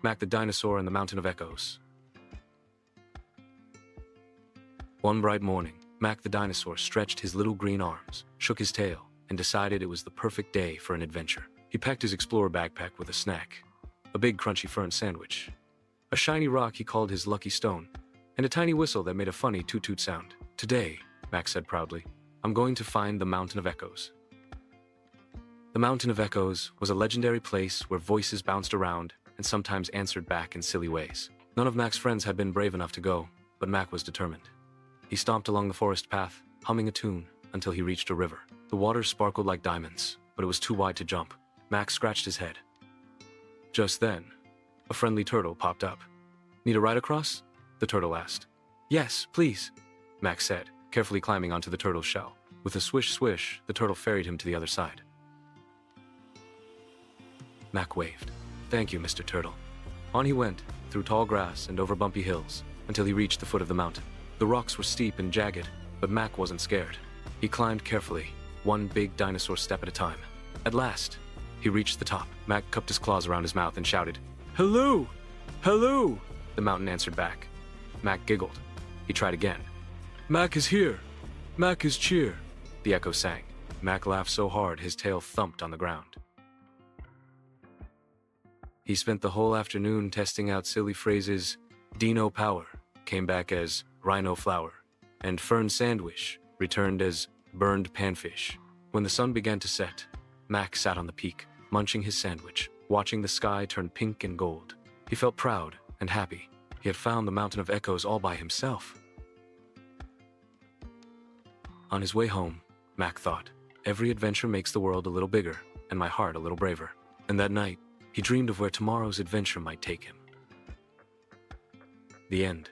Mack the Dinosaur and the Mountain of Echoes. One bright morning, Mack the Dinosaur stretched his little green arms, shook his tail, and decided it was the perfect day for an adventure. He packed his explorer backpack with a snack, a big crunchy fern sandwich, a shiny rock he called his lucky stone, and a tiny whistle that made a funny toot-toot sound. "Today," Mack said proudly, "I'm going to find the Mountain of Echoes." The Mountain of Echoes was a legendary place where voices bounced around and sometimes answered back in silly ways. None of Mack's friends had been brave enough to go, but Mack was determined. He stomped along the forest path, humming a tune, until he reached a river. The water sparkled like diamonds, but it was too wide to jump. Mack scratched his head. Just then, a friendly turtle popped up. "Need a ride across?" the turtle asked. "Yes, please," Mack said, carefully climbing onto the turtle's shell. With a swish-swish, the turtle ferried him to the other side. Mack waved. "Thank you, Mr. Turtle." On he went, through tall grass and over bumpy hills, until he reached the foot of the mountain. The rocks were steep and jagged, but Mack wasn't scared. He climbed carefully, one big dinosaur step at a time. At last, he reached the top. Mack cupped his claws around his mouth and shouted, "Hello! Hello!" The mountain answered back. Mack giggled. He tried again. "Mack is here! Mack is cheer!" the echo sang. Mack laughed so hard his tail thumped on the ground. He spent the whole afternoon testing out silly phrases. Dino Power came back as Rhino Flower, and Fern Sandwich returned as Burned Panfish. When the sun began to set, Mack sat on the peak, munching his sandwich, watching the sky turn pink and gold. He felt proud and happy. He had found the Mountain of Echoes all by himself. On his way home, Mack thought, "Every adventure makes the world a little bigger, and my heart a little braver." And that night, he dreamed of where tomorrow's adventure might take him. The end.